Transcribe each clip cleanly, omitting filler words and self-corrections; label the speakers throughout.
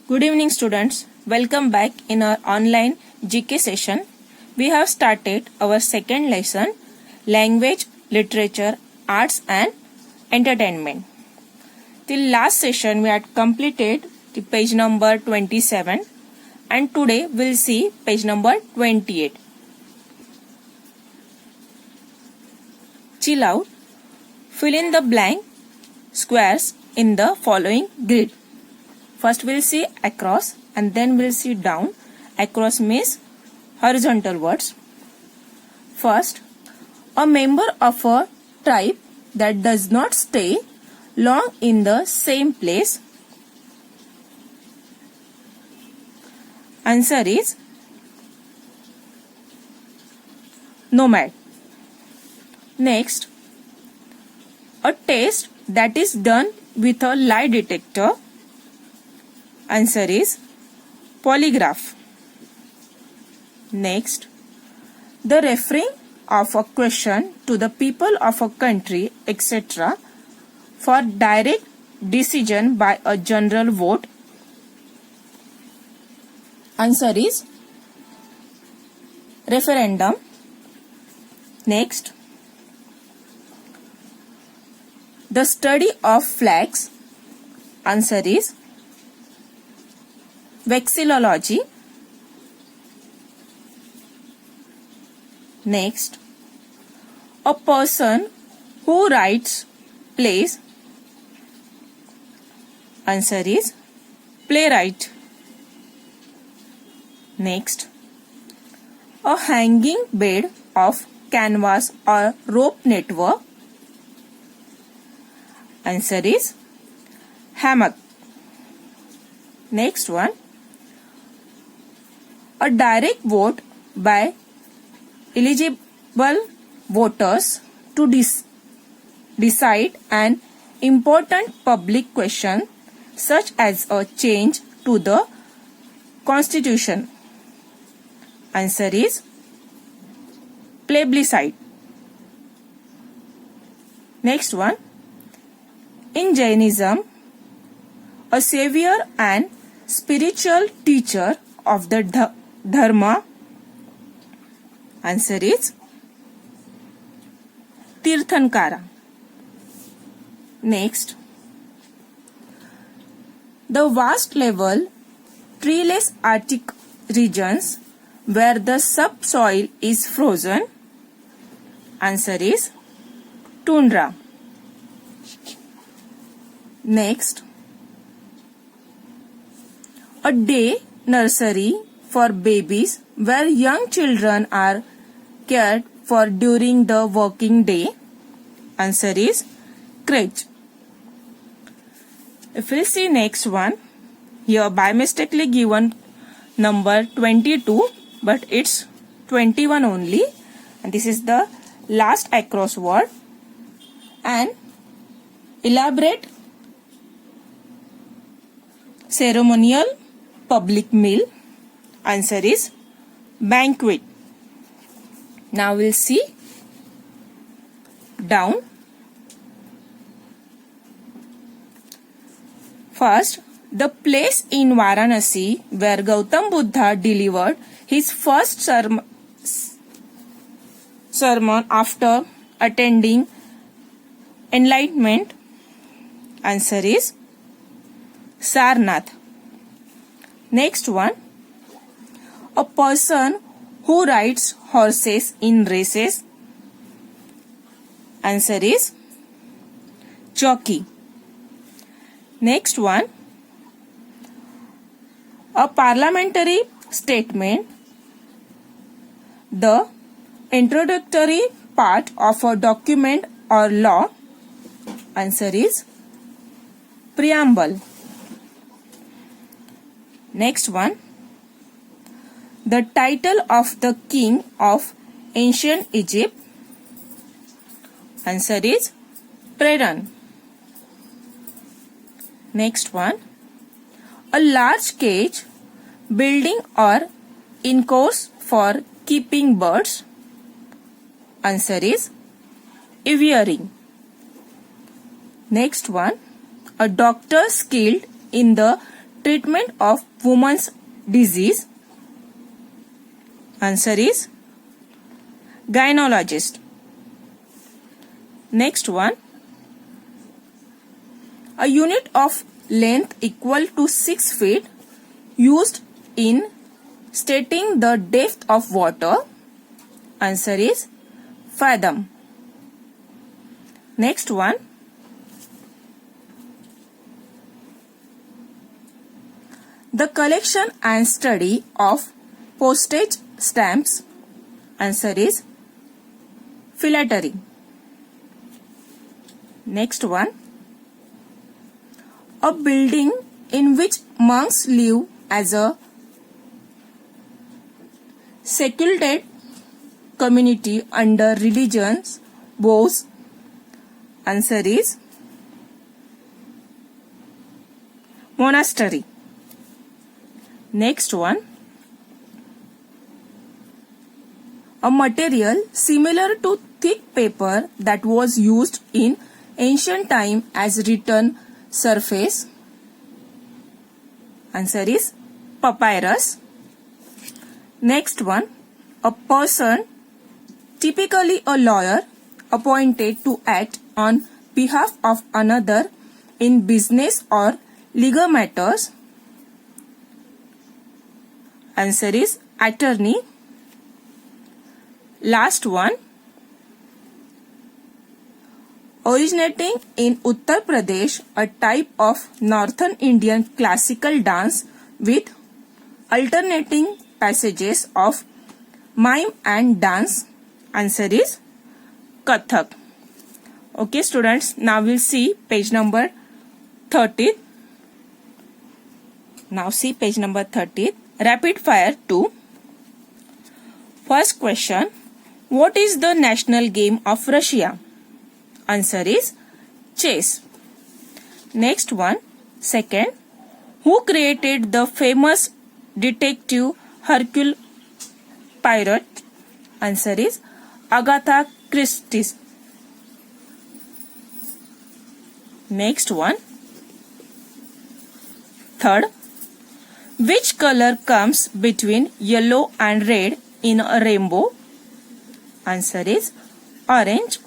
Speaker 1: Good evening, students. Welcome back in our online GK session. We have started our second lesson, Language, Literature, Arts and Entertainment. Till last session, we had completed the page number 27 and today we'll see page number 28. Chill out. Fill in the blank squares in the following grid. First we'll see across and then we'll see down. Across means horizontal words. First, a member of a tribe that does not stay long in the same place. Answer is nomad. Next, a test that is done with a lie detector. Answer is polygraph. Next, the referring of a question to the people of a country, etc. for direct decision by a general vote. Answer is referendum. Next, the study of flags. Answer is vexillology. Next, a person who writes plays. Answer is playwright. Next, a hanging bed of canvas or rope network. Answer is hammock. Next one, a direct vote by eligible voters to decide an important public question such as a change to the constitution. Answer is plebiscite. Next one, in Jainism, a savior and spiritual teacher of the Dharma. Answer is Tirthankara. Next, the vast level treeless Arctic regions where the subsoil is frozen. Answer is tundra. Next, a day nursery for babies where young children are cared for during the working day. Answer is crèche. If we see next one, here by mistakenly given number 22, but it's 21 only, and this is the last across word. And elaborate ceremonial public meal. Answer is banquet. Now we'll see down. First, the place in Varanasi where Gautam Buddha delivered his first sermon after attending enlightenment. Answer is Sarnath. Next one, a person who rides horses in races. Answer is jockey. Next one, a parliamentary statement, the introductory part of a document or law. Answer is preamble. Next one, the title of the king of ancient Egypt. Answer is Pharaoh. Next one, a large cage, building or enclosure for keeping birds. Answer is aviary. Next one, a doctor skilled in the treatment of women's disease? Answer is gynecologist. Next one. A unit of length equal to 6 feet used in stating the depth of water. Answer is fathom. Next one. The collection and study of postage stamps. Answer is philately. Next one. A building in which monks live as a secluded community under religious vows. Answer is monastery. Next one. A material similar to thick paper that was used in ancient time as written surface. Answer is papyrus. Next one. A person, typically a lawyer, appointed to act on behalf of another in business or legal matters. Answer is attorney. Last one. Originating in Uttar Pradesh, a type of northern Indian classical dance with alternating passages of mime and dance. Answer is Kathak. Okay students, now we'll see page number 30. Now see page number 30. Rapid fire 2. First question. What is the national game of Russia? Answer is chess. Next one. Second. Who created the famous detective Hercule Poirot? Answer is Agatha Christie. Next one. Third. Which color comes between yellow and red in a rainbow? Answer is orange.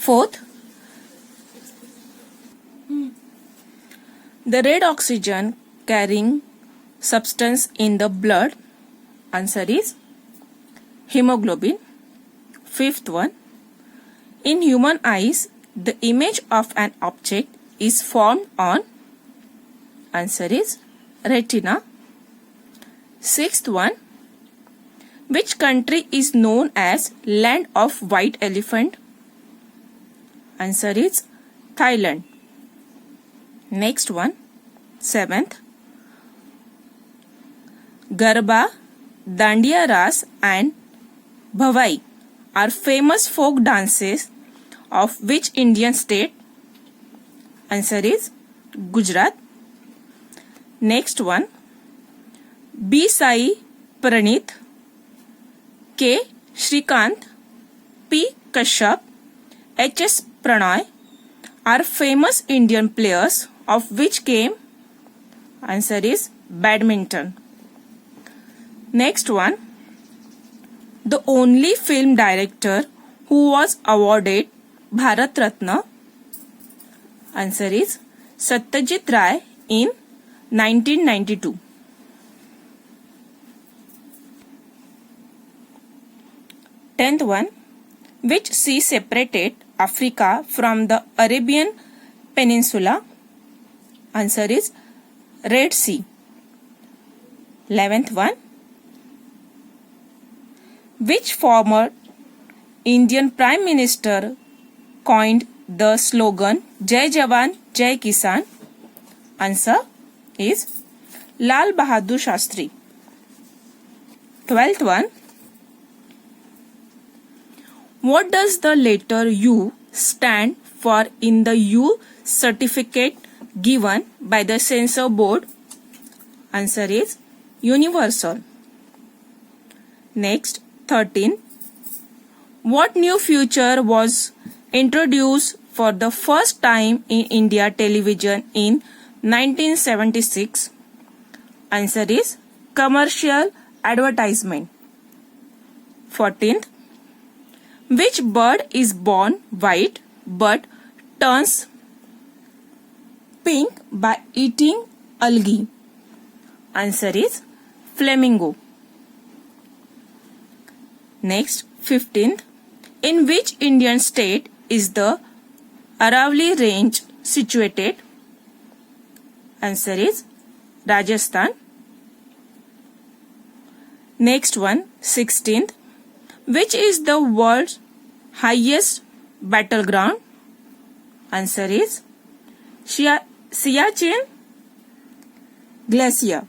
Speaker 1: Fourth. The red oxygen carrying substance in the blood. Answer is hemoglobin. Fifth one. In human eyes, the image of an object is formed on. Answer is retina. Sixth one. Which country is known as Land of White Elephant? Answer is Thailand. Next one. Seventh. Garba, Dandiya Ras and Bhavai are famous folk dances of which Indian state? Answer is Gujarat. Next one. B. Sai Pranit, K. Shrikant, P. Kashyap, H. S. Pranay are famous Indian players of which game? Answer is badminton. Next one. The only film director who was awarded Bharat Ratna. Answer is Satyajit Ray in 1992. Tenth one. Which sea separated Africa from the Arabian Peninsula? Answer is Red Sea. 11th one. Which former Indian Prime Minister coined the slogan Jai Jawan, Jai Kisan? Answer is Lal Bahadur Shastri. 12th one. What does the letter U stand for in the U certificate given by the censor board? Answer is universal. Next, 13. What new feature was introduced for the first time in India television in 1976. Answer is commercial advertisement. 14th. Which bird is born white but turns pink by eating algae? Answer is flamingo. Next, 15th. In which Indian state is the Aravalli range situated? Answer is Rajasthan. Next one, 16th. Which is the world's highest battleground? Answer is Siachen Glacier.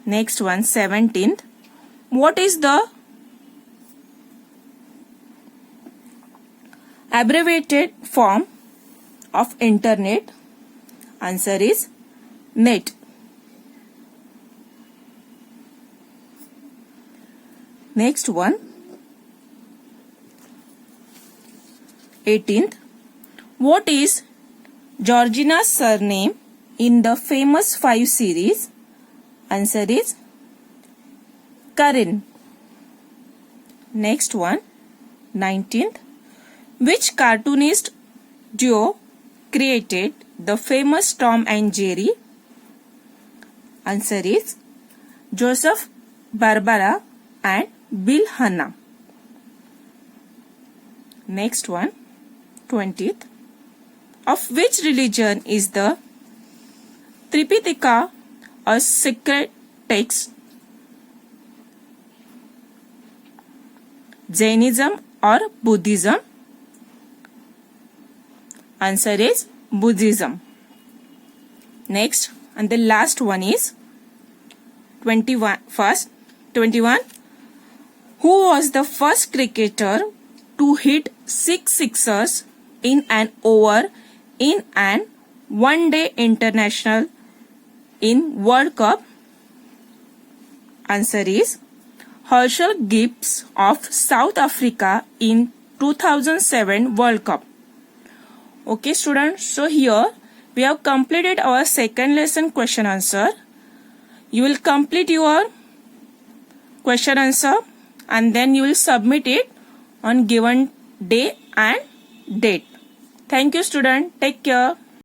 Speaker 1: Next one, 17th. What is the abbreviated form of internet? Answer is net. Next one, 18th. What is Georgina's surname in the famous 5 series? Answer is Karin. Next one, 19th. Which cartoonist duo created the famous Tom and Jerry? Answer is Joseph Barbera and Bill Hanna. Next one, 20th. Of which religion is the Tripitaka a sacred text? Jainism or Buddhism? Answer is Buddhism. Next, and the last one is 21. Who was the first cricketer to hit 6 sixers in an over in an one-day international in World Cup? Answer is Herschel Gibbs of South Africa in 2007 World Cup. Okay students, so here we have completed our second lesson question answer. You will complete your question answer and then you will submit it on given day and date. Thank you student. Take care.